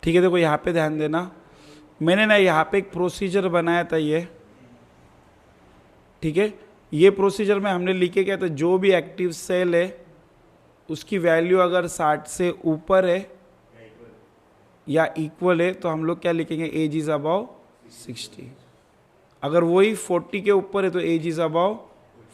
ठीक है, देखो यहाँ पे ध्यान देना, मैंने ना यहाँ पे एक प्रोसीजर बनाया था ये, ठीक है। ये प्रोसीजर में हमने लिखे क्या था, जो भी एक्टिव सेल है उसकी वैल्यू अगर 60 से ऊपर है या इक्वल है तो हम लोग क्या लिखेंगे, एज इज अबाउ 60। अगर वही 40 के ऊपर है तो एज इज अबाउ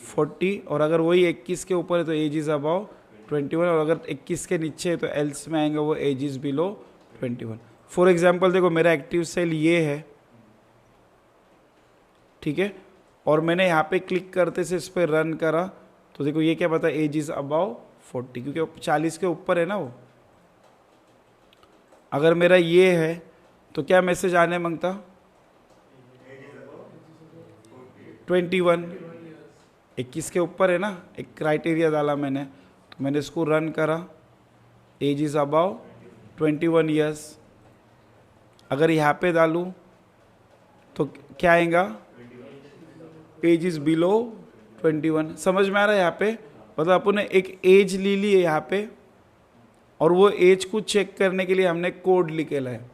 40, और अगर वही 21 के ऊपर है तो एज इज अबाउ 21, और अगर 21 के नीचे है तो एल्स में आएंगे वो age is below 21। For example देखो मेरा एक्टिव सेल ये है, ठीक है, और मैंने यहाँ पे क्लिक करते से इस पर रन करा तो देखो ये क्या बता, एज इज अबाउ 40, क्योंकि 40 के ऊपर है ना वो। अगर मेरा ये है तो क्या मैसेज आने मांगता, 21, 21 के ऊपर है ना, एक क्राइटेरिया डाला मैंने, तो मैंने इसको रन करा, एज इज अबाउ 21 ईयर्स। अगर यहाँ पे डालूँ तो क्या आएगा, एज इज बिलो 21। समझ में आ रहा है यहाँ पे, मतलब अपन ने एक एज ले ली है यहाँ पे, और वो एज को चेक करने के लिए हमने कोड लिखेला है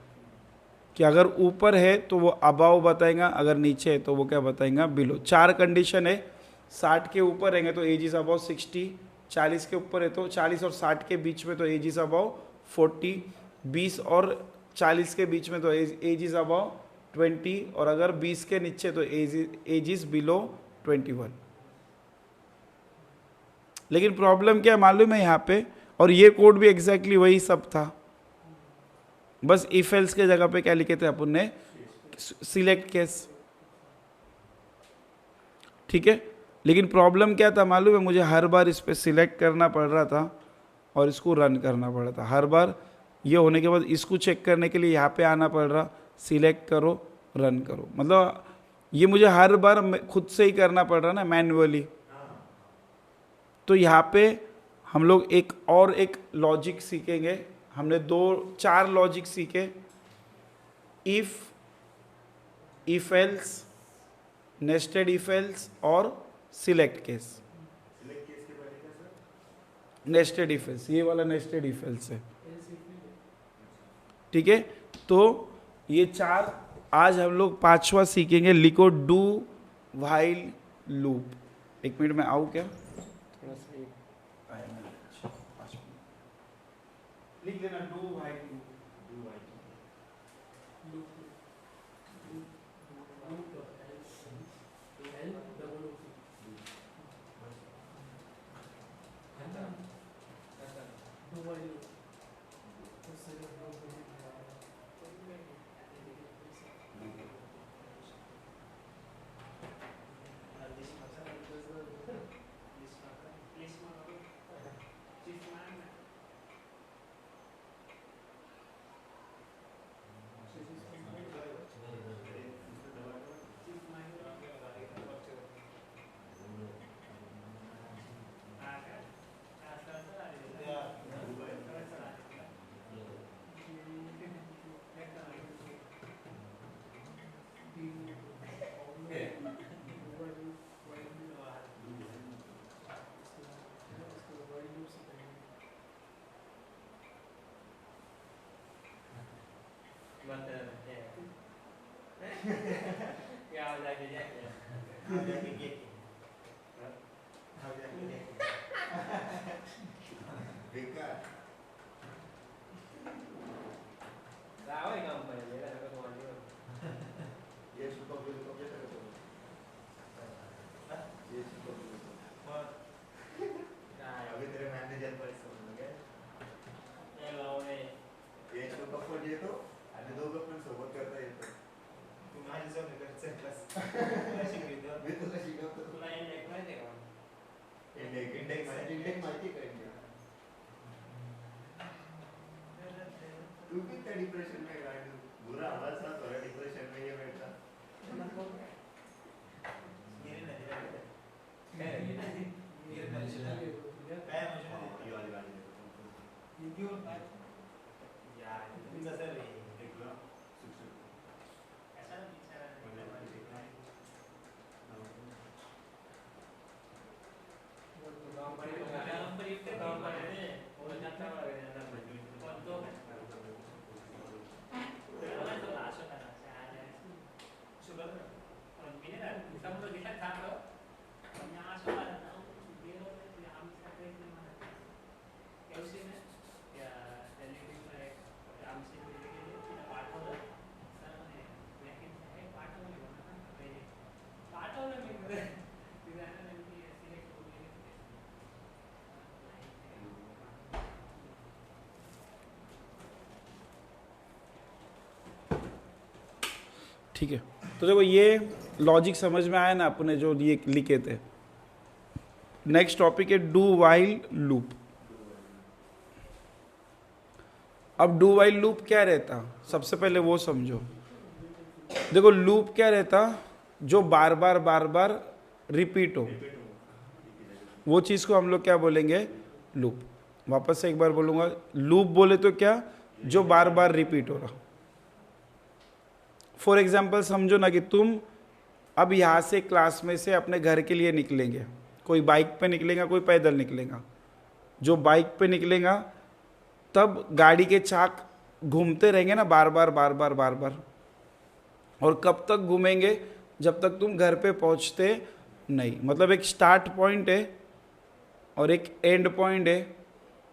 कि अगर ऊपर है तो वो अबाव बताएगा, अगर नीचे है तो वो क्या बताएगा, बिलो। 4 कंडीशन है, 60 के ऊपर रहेंगे तो एज इज अबाउ 60, 40 के ऊपर है तो 40 और 60 के बीच में तो एज इज अबाउ 40, 20 और 40 के बीच में तो एज इज अबाउ 20, और अगर 20 के नीचे तो एज इज बिलो 21। लेकिन प्रॉब्लम क्या मालूम है यहाँ पे, और ये कोड भी एग्जैक्टली वही सब था, बस इफ एल्स के जगह पे क्या लिखे थे अपन ने, सिलेक्ट केस, ठीक है। लेकिन प्रॉब्लम क्या था मालूम है, मुझे हर बार इस पे सिलेक्ट करना पड़ रहा था और इसको रन करना पड़ रहा था हर बार। ये होने के बाद इसको चेक करने के लिए यहाँ पे आना पड़ रहा, सिलेक्ट करो रन करो, मतलब ये मुझे हर बार खुद से ही करना पड़ रहा ना, मैन्युअली। तो यहाँ पे हम लोग एक लॉजिक सीखेंगे, हमने 4 लॉजिक सीखे, if else, nested if else और select case. Nested if else, ये वाला नेस्टेड इफ एल्स है, ठीक है। तो ये 4 आज हम लोग 5वां सीखेंगे, लिखो डू व्हाइल लूप। 1 मिनट में आऊँ क्या, थोड़ा सा लिख देना, डू व्हाइल लूप। ठीक है, तो देखो ये लॉजिक समझ में आया ना अपने जो ये लिखे थे। नेक्स्ट टॉपिक है डू वाइल लूप। अब डू वाइल लूप क्या रहता, सबसे पहले वो समझो। देखो लूप क्या रहता, जो बार बार रिपीट हो, वो चीज को हम लोग क्या बोलेंगे, लूप। वापस से एक बार बोलूंगा, लूप बोले तो क्या, जो बार बार रिपीट हो रहा। फॉर एग्जाम्पल समझो ना कि तुम अब यहां से क्लास में से अपने घर के लिए निकलेंगे, कोई बाइक पे निकलेगा, कोई पैदल निकलेगा। जो बाइक पे निकलेगा तब गाड़ी के चाक घूमते रहेंगे ना बार बार, और कब तक घूमेंगे, जब तक तुम घर पे पहुंचते नहीं। मतलब एक स्टार्ट पॉइंट है और एक एंड पॉइंट है।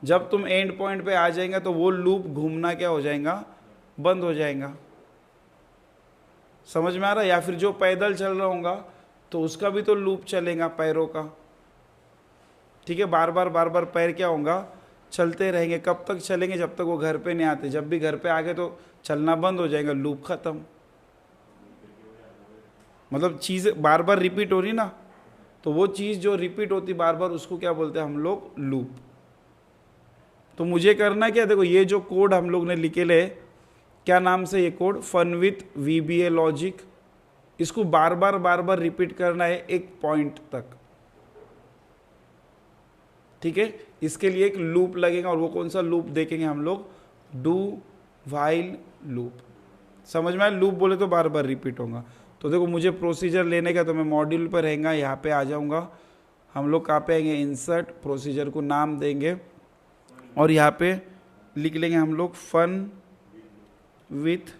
जब तुम एंड पॉइंट पे आ जाएगा तो वो लूप घूमना क्या हो जाएगा, बंद हो जाएगा। समझ में आ रहा है? या फिर जो पैदल चल रहा होगा तो उसका भी तो लूप चलेगा पैरों का। ठीक है, बार बार पैर क्या होगा, चलते रहेंगे। कब तक चलेंगे, जब तक वो घर पे नहीं आते। जब भी घर पे आ गए तो चलना बंद हो जाएगा, लूप खत्म। मतलब चीज़ बार बार रिपीट हो रही ना, तो वो चीज़ जो रिपीट होती बार बार उसको क्या बोलते हैं हम लोग, लूप। तो मुझे करना क्या, देखो ये जो कोड हम लोग ने लिखे ले, क्या नाम से ये code, fun with VBA logic. इसको बार बार रिपीट करना है एक पॉइंट तक। ठीक है, इसके लिए एक लूप लगेगा, और वो कौन सा लूप देखेंगे हम लोग, डू वाइल लूप। समझ में आया? लूप बोले तो बार बार रिपीट होगा। तो देखो मुझे प्रोसीजर लेने का, तो मैं मॉड्यूल पर रहेगा, यहाँ पे आ जाऊँगा। हम लोग कहाँ पे आएंगे, इंसर्ट, प्रोसीजर को नाम देंगे और यहाँ पे लिख लेंगे हम लोग फन विथ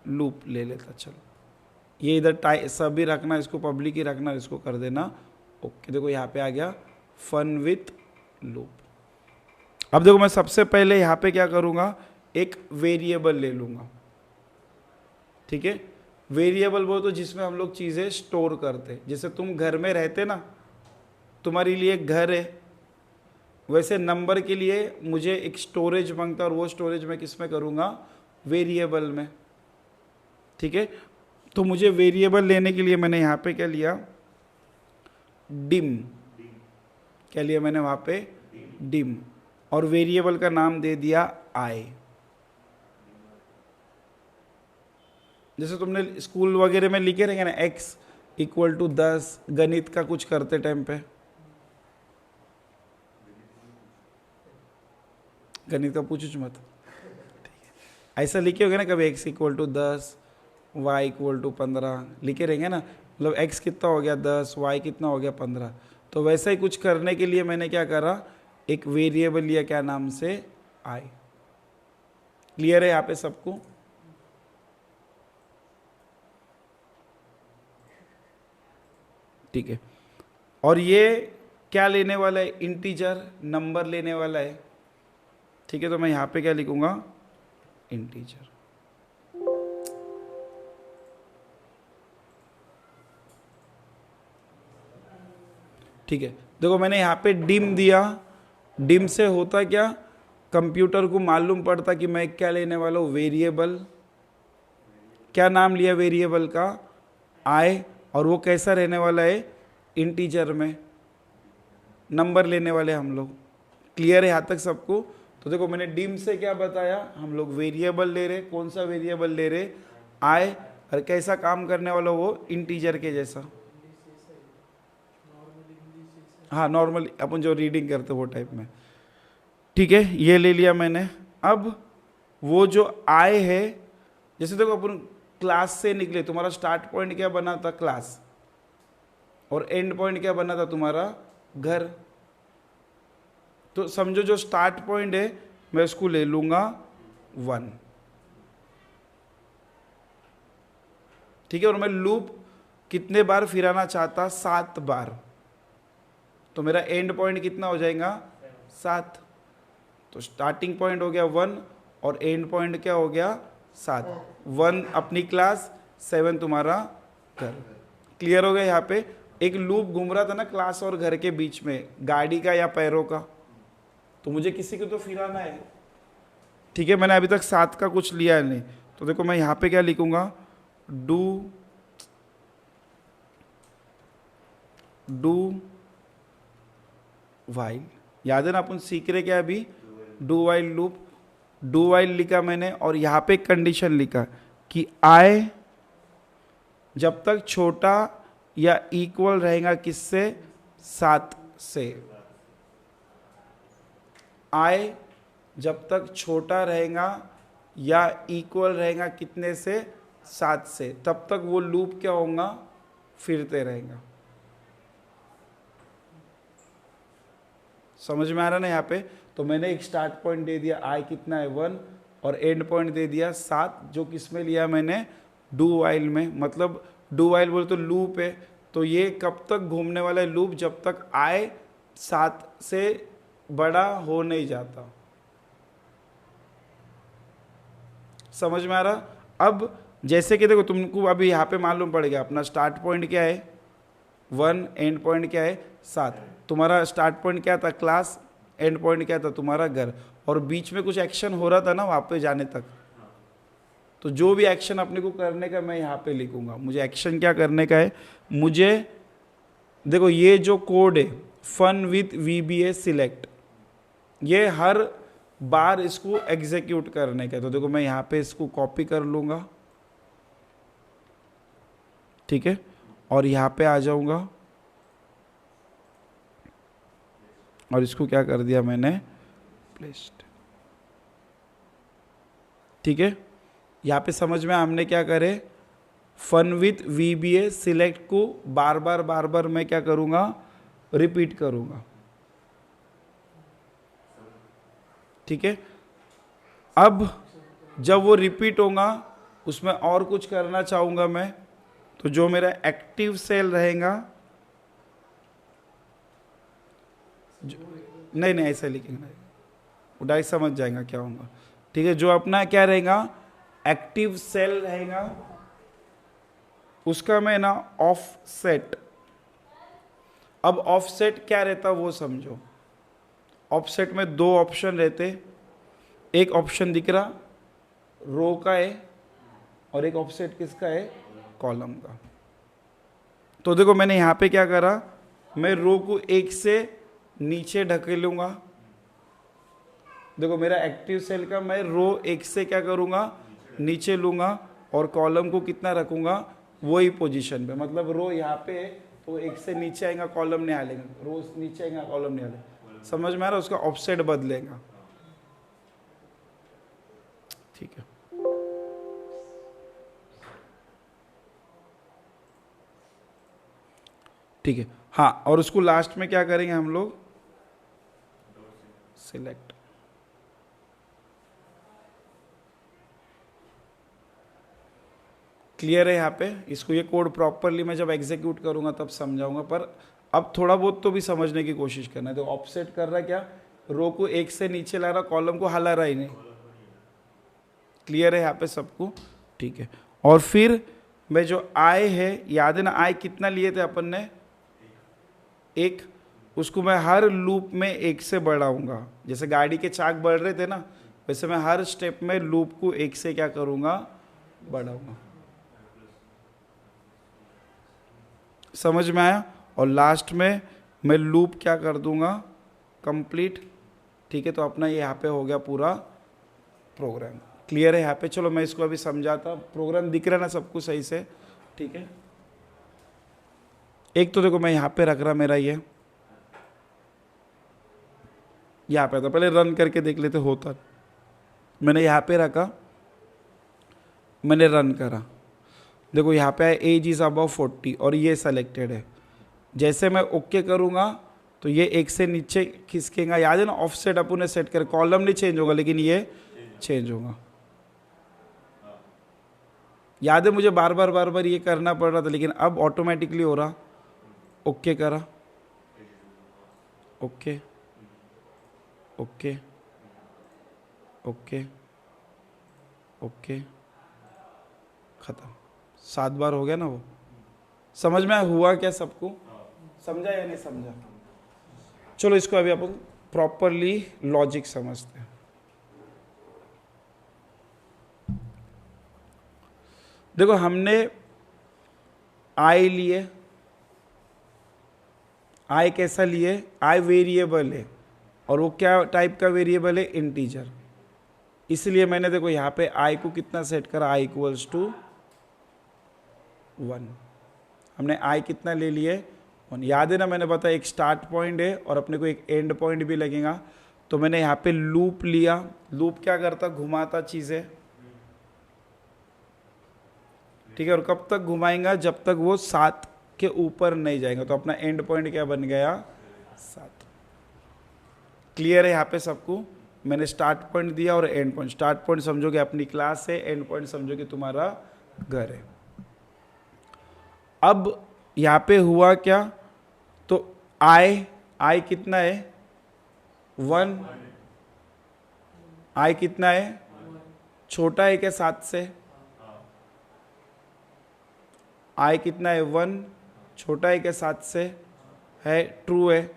लूप ले लेता। चलो ये इधर सभी रखना, इसको पब्लिक ही रखना, इसको कर देना ओके। देखो यहाँ पे आ गया फन विथ लूप। अब देखो मैं सबसे पहले यहाँ पे क्या करूँगा, एक वेरिएबल ले लूँगा। ठीक है, वेरिएबल वो तो जिसमें हम लोग चीज़ें स्टोर करते। जैसे तुम घर में रहते ना, तुम्हारे लिए एक घर है, वैसे नंबर के लिए मुझे एक स्टोरेज मांगता, और वो स्टोरेज मैं किस में करूँगा, वेरिएबल में। ठीक है, तो मुझे वेरिएबल लेने के लिए मैंने यहाँ पे क्या लिया, डिम। क्या लिया मैंने वहाँ पे, डिम, और वेरिएबल का नाम दे दिया आई। जैसे तुमने स्कूल वगैरह में लिखे रहेंगे ना, x = 10, गणित का कुछ करते टाइम पे, गणित का पूछो मत, ऐसा लिखे होगे ना कभी, x = 10, y = 15 लिखे रहेंगे ना। मतलब x कितना हो गया 10, y कितना हो गया 15। तो वैसा ही कुछ करने के लिए मैंने क्या करा, एक वेरिएबल लिया, क्या नाम से, i। क्लियर है यहाँ पे सबको? ठीक है, और ये क्या लेने वाला है, इंटीजर, नंबर लेने वाला है। ठीक है, तो मैं यहाँ पे क्या लिखूंगा, इंटीजर। ठीक है, देखो मैंने यहाँ पे डिम दिया। डिम से होता क्या, कंप्यूटर को मालूम पड़ता कि मैं क्या लेने वाला हूँ, वेरिएबल। क्या नाम लिया वेरिएबल का, आई, और वो कैसा रहने वाला है, इंटीजर में, नंबर लेने वाले हम लोग। क्लियर है यहाँ तक सबको? तो देखो मैंने डिम से क्या बताया, हम लोग वेरिएबल ले रहे। कौन सा वेरिएबल ले रहे, आई, और कैसा काम करने वाला, वो इंटीजर के जैसा। हाँ, नॉर्मली अपन जो रीडिंग करते वो टाइप में। ठीक है, ये ले लिया मैंने। अब वो जो आई है, जैसे देखो अपन क्लास से निकले, तुम्हारा स्टार्ट पॉइंट क्या बना था, क्लास, और एंड पॉइंट क्या बना था तुम्हारा, घर। तो समझो जो स्टार्ट पॉइंट है मैं उसको ले लूंगा 1। ठीक है, और मैं लूप कितने बार फिराना चाहता, 7 बार। तो मेरा एंड पॉइंट कितना हो जाएगा, 7। तो स्टार्टिंग पॉइंट हो गया 1 और एंड पॉइंट क्या हो गया, 7। 1 अपनी क्लास, 7 तुम्हारा घर। क्लियर हो गया? यहाँ पे एक लूप घूम रहा था ना क्लास और घर के बीच में, गाड़ी का या पैरों का। तो मुझे किसी को तो फिराना है। ठीक है, मैंने अभी तक 7 का कुछ लिया नहीं, तो देखो मैं यहाँ पे क्या लिखूंगा, डू वाइल। याद है ना अपन सीख रहे क्या अभी, do while loop. Do while लिखा मैंने और यहाँ पे कंडीशन लिखा कि आई जब तक छोटा या इक्वल रहेगा किससे, 7 से। आई जब तक छोटा रहेगा या इक्वल रहेगा कितने से, 7 से, तब तक वो लूप क्या होगा, फिरते रहेगा। समझ में आ रहा ना यहाँ पे। तो मैंने एक स्टार्ट पॉइंट दे दिया, आई कितना है 1, और एंड पॉइंट दे दिया 7, जो किस में लिया मैंने, डू वाइल में। मतलब डू वाइल बोले तो लूप है, तो ये कब तक घूमने वाला है लूप, जब तक आई 7 से बड़ा हो नहीं जाता। समझ में आ रहा। अब जैसे कि देखो तुमको अभी यहाँ पे मालूम पड़ेगा अपना स्टार्ट पॉइंट क्या है 1, एंड पॉइंट क्या है 7। तुम्हारा स्टार्ट पॉइंट क्या था क्लास, एंड पॉइंट क्या था तुम्हारा घर, और बीच में कुछ एक्शन हो रहा था ना वहाँ पे जाने तक। तो जो भी एक्शन अपने को करने का मैं यहाँ पे लिखूंगा। मुझे एक्शन क्या करने का है, मुझे देखो ये जो कोड है फन विथ VBA सिलेक्ट, ये हर बार इसको एग्जीक्यूट करने का। तो देखो मैं यहाँ पे इसको कॉपी कर लूंगा, ठीक है, और यहाँ पे आ जाऊंगा और इसको क्या कर दिया मैंने, प्लेस्ड। ठीक है, यहाँ पे समझ में हमने क्या करे, फन विथ VBA सिलेक्ट को बार बार मैं क्या करूंगा, रिपीट करूंगा। ठीक है, अब जब वो रिपीट होगा उसमें और कुछ करना चाहूंगा मैं, तो जो मेरा एक्टिव सेल रहेगा, नहीं ऐसे लिखेंगे, वो डायरेक्ट समझ जाएगा क्या होगा। ठीक है, जो अपना क्या रहेगा, एक्टिव सेल रहेगा, उसका मैं ना ऑफसेट। अब ऑफसेट क्या रहता वो समझो। ऑफसेट में 2 ऑप्शन रहते, एक ऑप्शन दिख रहा रो का है और एक ऑफसेट किसका है, कॉलम का। तो देखो मैंने यहां पे क्या करा, मैं रो को 1 से नीचे ढकेलूंगा। देखो मेरा एक्टिव सेल का मैं रो 1 से क्या करूंगा, नीचे लूंगा, और कॉलम को कितना रखूंगा, वही पोजीशन पे। मतलब रो यहाँ पे है तो 1 से नीचे आएगा, कॉलम नहीं आएगा, रो नीचे आएगा, कॉलम नहीं आएगा। समझ में आ रहा, उसका ऑफसेट बदलेगा। ठीक है, ठीक है, हाँ, और उसको लास्ट में क्या करेंगे हम लोग, सिलेक्ट। क्लियर है यहाँ पे। इसको ये कोड प्रॉपरली मैं जब एग्जीक्यूट करूंगा तब समझाऊंगा, पर अब थोड़ा बहुत तो भी समझने की कोशिश करना है। तो ऑफसेट कर रहा क्या, रो को 1 से नीचे ला रहा, कॉलम को हिला रहा ही नहीं। क्लियर है यहाँ पे सबको, ठीक है। और फिर मैं जो आई है, याद है ना आई कितना लिए थे अपन ने, 1, उसको मैं हर लूप में 1 से बढ़ाऊंगा। जैसे गाड़ी के चाक बढ़ रहे थे ना, वैसे मैं हर स्टेप में लूप को 1 से क्या करूंगा, बढ़ाऊंगा। समझ में आया। और लास्ट में मैं लूप क्या कर दूंगा, कंप्लीट। ठीक है, तो अपना ये यहाँ पे हो गया पूरा प्रोग्राम। क्लियर है यहाँ पे। चलो मैं इसको अभी समझाता, प्रोग्राम दिख रहा है ना सबको सही से, ठीक है। एक तो देखो मैं यहाँ पे रख रहा, मेरा ये यहाँ पे था, पहले रन करके देख लेते होता। मैंने यहाँ पे रखा, मैंने रन करा, देखो यहाँ पे एज इज अबव 40 और ये सेलेक्टेड है। जैसे मैं ओके करूँगा तो ये 1 से नीचे खिसकेगा। याद है ना ऑफसेट अपन ने सेट कर, कॉलम नहीं चेंज होगा लेकिन ये चेंज होगा। याद है मुझे बार बार ये करना पड़ रहा था, लेकिन अब ऑटोमेटिकली हो रहा। ओके करा, ओके ओके ओके ओके, खत्म। 7 बार हो गया ना वो। समझ में हुआ क्या सबको, समझा या नहीं समझा। चलो इसको अभी अपन प्रॉपरली लॉजिक समझते हैं। देखो हमने आई लिए, आई कैसा लिए, आई वेरिएबल है और वो क्या टाइप का वेरिएबल है, इंटीजर। इसलिए मैंने देखो यहाँ पे आई को कितना सेट करा, आई इक्वल्स टू 1। हमने आई कितना ले लिए, 1। याद है ना, मैंने बताया एक स्टार्ट पॉइंट है और अपने को एक एंड पॉइंट भी लगेगा। तो मैंने यहाँ पे लूप लिया। लूप क्या करता, घुमाता चीज़ें, ठीक है। और कब तक घुमाएगा, जब तक वो 7 के ऊपर नहीं जाएगा। तो अपना एंड पॉइंट क्या बन गया, 7। क्लियर है यहाँ पे सबको। मैंने स्टार्ट पॉइंट दिया और एंड पॉइंट। स्टार्ट पॉइंट समझोगे अपनी क्लास है, एंड पॉइंट समझोगे तुम्हारा घर है। अब यहाँ पे हुआ क्या, तो आई कितना है, 1। आई कितना है, छोटा है क्या 7 से, आई कितना है, 1, छोटा है क्या 7 से, है, ट्रू है।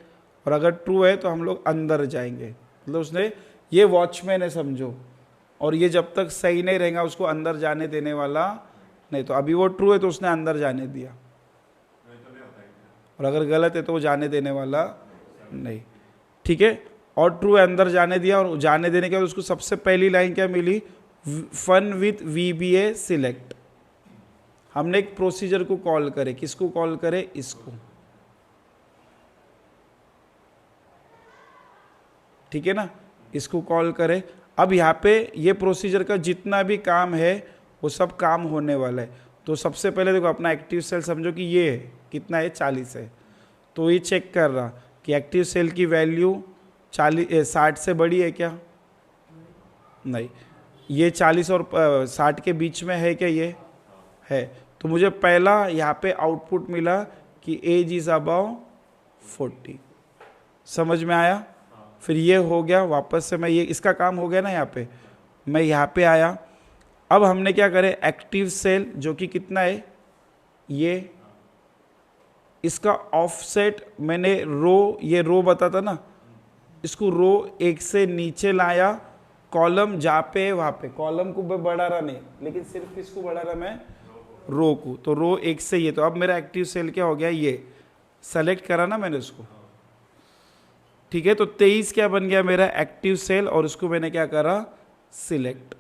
और अगर ट्रू है तो हम लोग अंदर जाएंगे। मतलब उसने, ये वॉचमैन है समझो, और ये जब तक सही नहीं रहेगा उसको अंदर जाने देने वाला नहीं। तो अभी वो ट्रू है तो उसने अंदर जाने दिया, और अगर गलत है तो वो जाने देने वाला नहीं, ठीक है। और ट्रू है, अंदर जाने दिया, और जाने देने के बाद उसको सबसे पहली लाइन क्या मिली, फन विथ VBA सिलेक्ट। हमने एक प्रोसीजर को कॉल करे, किसको कॉल करे, इसको, ठीक है ना, इसको कॉल करे। अब यहाँ पे ये प्रोसीजर का जितना भी काम है वो सब काम होने वाला है। तो सबसे पहले देखो अपना एक्टिव सेल समझो कि ये है, कितना है, 40 है। तो ये चेक कर रहा कि एक्टिव सेल की वैल्यू 60 से बड़ी है क्या, नहीं। ये 40 और 60 के बीच में है क्या, ये है। तो मुझे पहला यहाँ पे आउटपुट मिला कि एज इज अबाउ 40। समझ में आया। फिर ये हो गया, वापस से मैं ये, इसका काम हो गया ना, यहाँ पे मैं यहाँ पे आया। अब हमने क्या करे, एक्टिव सेल जो कि कितना है, ये, इसका ऑफसेट मैंने रो, ये रो बताता ना, इसको रो 1 से नीचे लाया, कॉलम जहाँ पे है वहाँ पे, कॉलम को बढ़ा रहा नहीं, लेकिन सिर्फ किसको बढ़ा रहा मैं, रो को। तो रो 1 से ये, तो अब मेरा एक्टिव सेल क्या हो गया, ये सेलेक्ट करा ना मैंने उसको, ठीक है। तो 23 क्या बन गया मेरा एक्टिव सेल, और उसको मैंने क्या करा, सिलेक्ट।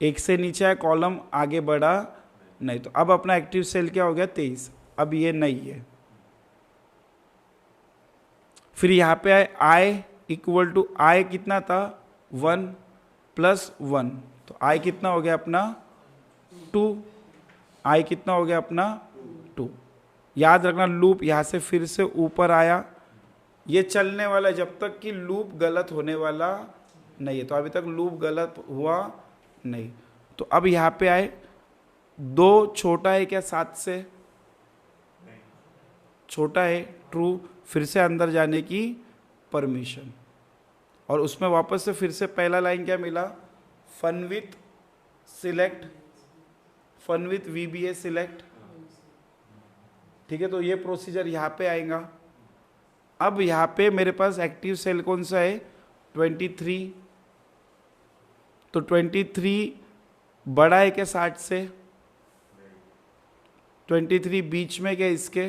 1 से नीचे है, कॉलम आगे बढ़ा नहीं। तो अब अपना एक्टिव सेल क्या हो गया, 23। अब ये नहीं है। फिर यहाँ पे आए, आई इक्वल टू, आई कितना था, 1 + 1। तो आई कितना हो गया अपना, 2। आई कितना हो गया अपना, 2। याद रखना, लूप यहाँ से फिर से ऊपर आया, ये चलने वाला है जब तक कि लूप गलत होने वाला नहीं है। तो अभी तक लूप गलत हुआ नहीं। तो अब यहाँ पे आए, 2 छोटा है क्या 7 से, छोटा है, ट्रू। फिर से अंदर जाने की परमिशन, और उसमें वापस से फिर से पहला लाइन क्या मिला, fun with select, fun with VBA select, ठीक है। तो ये प्रोसीजर यहाँ पे आएगा। अब यहाँ पे मेरे पास एक्टिव सेल कौन सा है, 23। तो 23 बड़ा है क्या 60 से, 23 बीच में क्या इसके,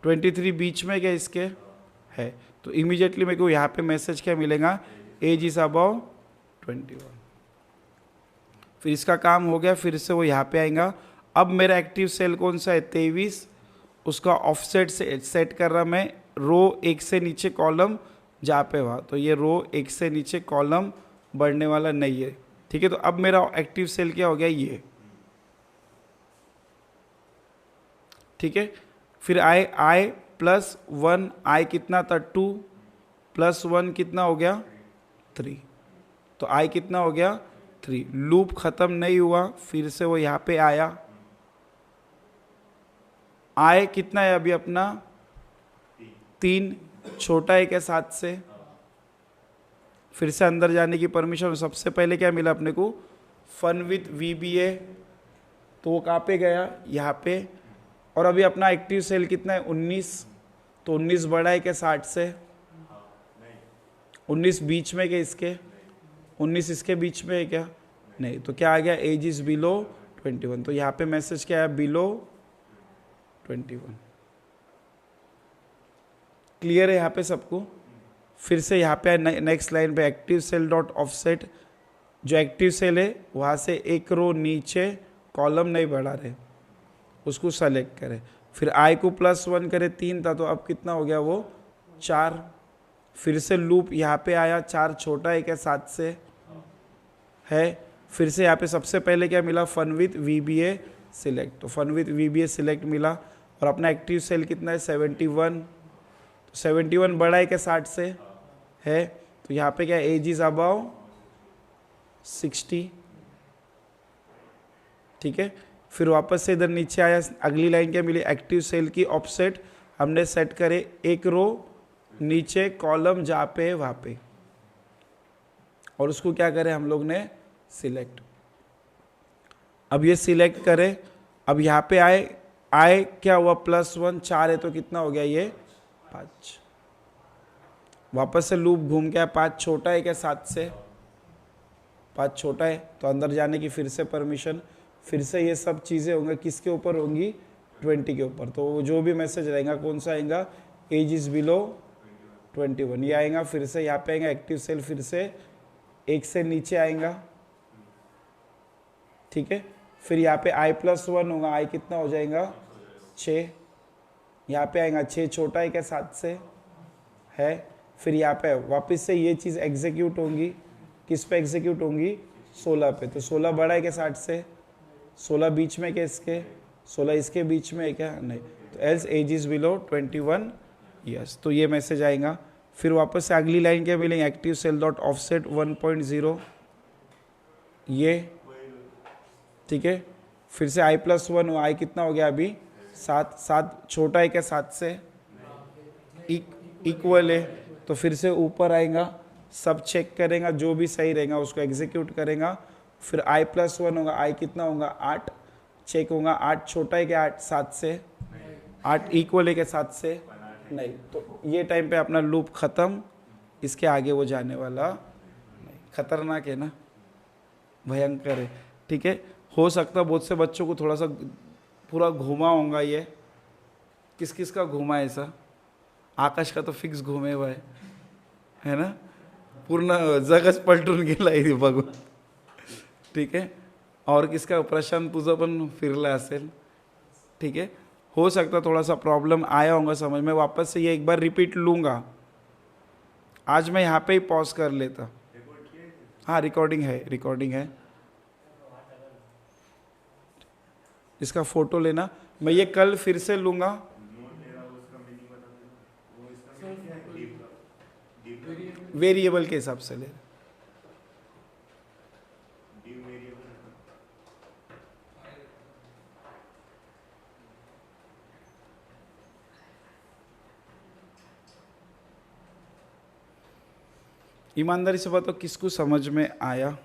23 बीच में क्या इसके है। तो इमीडिएटली मेरे को यहाँ पे मैसेज क्या मिलेगा, एज इज अबाउ 21। फिर इसका काम हो गया, फिर से वो यहाँ पे आएगा। अब मेरा एक्टिव सेल कौन सा है, 23। उसका ऑफसेट से सेट कर रहा मैं, रो 1 से नीचे कॉलम जहाँ पे हुआ। तो ये रो 1 से नीचे कॉलम बढ़ने वाला नहीं है, ठीक है। तो अब मेरा एक्टिव सेल क्या हो गया, ये, ठीक है। फिर आई +1, आई कितना था, 2 + 1 कितना हो गया, 3। तो आई कितना हो गया, 3। लूप खत्म नहीं हुआ, फिर से वो यहाँ पे आया। आई कितना है अभी अपना, 3, छोटा है क्या 7 से। फिर से अंदर जाने की परमिशन। सबसे पहले क्या मिला अपने को, फन विथ VBA। तो वो कहाँ पे गया, यहाँ पे। और अभी अपना एक्टिव सेल कितना है, 19। तो 19 बड़ा है क्या 60 से, 19 बीच में क्या इसके, 19 इसके बीच में है क्या, नहीं। तो क्या आ गया, एज इज बिलो 21। तो यहाँ पे मैसेज क्या है, बिलो 21। क्लियर है यहाँ पे सबको? फिर से यहाँ पे नेक्स्ट लाइन पे एक्टिव सेल डॉट ऑफसेट, जो एक्टिव सेल है वहाँ से एक रो नीचे कॉलम नहीं बढ़ा रहे, उसको सेलेक्ट करें। फिर आई को +1 करें, 3 था तो अब कितना हो गया वो 4। फिर से लूप यहाँ पे आया, 4 छोटा है क्या 7 से है। फिर से यहाँ पे सबसे पहले क्या मिला, फन विथ VBA सिलेक्ट, तो फन विथ VBA सिलेक्ट मिला। और अपना एक्टिव सेल कितना है 71, तो 71 बड़ा है क्या 60 से है, तो यहाँ पे क्या एज इज अबाउ 60, ठीक है। फिर वापस से इधर नीचे आया, अगली लाइन क्या मिली, एक्टिव सेल की ऑफसेट हमने सेट करे एक रो नीचे कॉलम जहाँ पे है वहाँ पे, और उसको क्या करें हम लोग ने सिलेक्ट। अब ये सिलेक्ट करें, अब यहाँ पे आए क्या हुआ +1, 4 है तो कितना हो गया ये 5। वापस से लूप घूम के 5 छोटा है क्या 7 से, 5 छोटा है तो अंदर जाने की फिर से परमिशन। फिर से ये सब चीज़ें होंगी किसके ऊपर होंगी, 20 के ऊपर। तो जो भी मैसेज रहेगा कौन सा आएगा, एज इज बिलो 21 ये आएगा। फिर से यहाँ पे आएगा एक्टिव सेल, फिर से एक से नीचे आएगा, ठीक है। फिर यहाँ पे I+1 होगा, I कितना हो जाएगा 6, यहाँ पे आएगा 6 छोटा है क्या 7 से है। फिर यहाँ पे वापस से ये चीज़ एग्जीक्यूट होंगी, किस पे एग्जीक्यूट होंगी 16 पे, तो 16 बड़ा है क्या 60 से, 16 बीच में क्या इसके, 16 इसके बीच में है क्या नहीं, तो else age is below 21 years, तो ये मैसेज आएगा। फिर वापस से अगली लाइन क्या मिलेंगे, एक्टिव सेल डॉट ऑफसेट 1.0 ये, ठीक है। फिर से I+1 आई कितना हो गया अभी 7 छोटा है क्या 7 से, इक्वल है, तो फिर से ऊपर आएगा, सब चेक करेगा, जो भी सही रहेगा उसको एग्जीक्यूट करेगा। फिर I+1 होगा, I कितना होगा 8 चेक होगा, 8 छोटा है क्या 7 से, 8 इक्वल है क्या 7 से नहीं, तो ये टाइम पे अपना लूप ख़त्म, इसके आगे वो जाने वाला नहीं। खतरनाक है ना, भयंकर है, ठीक है। हो सकता बहुत से बच्चों को थोड़ा सा पूरा घुमा होगा ये, किस किस का घुमा है ऐसा, आकाश का तो फिक्स घुमे हुआ है ना, पूर्ण जगच पलटून गेला बघून, ठीक है। और किसका प्रशांत तुझं पण फिरला असेल, ठीक है। हो सकता थोड़ा सा प्रॉब्लम आया होगा समझ में, वापस से ये एक बार रिपीट लूँगा। आज मैं यहाँ पे ही पॉज कर लेता, हाँ रिकॉर्डिंग है, इसका फोटो लेना, मैं ये कल फिर से लूँगा। वेरिएबल के हिसाब से ले, ईमानदारी से बताओ किसको समझ में आया।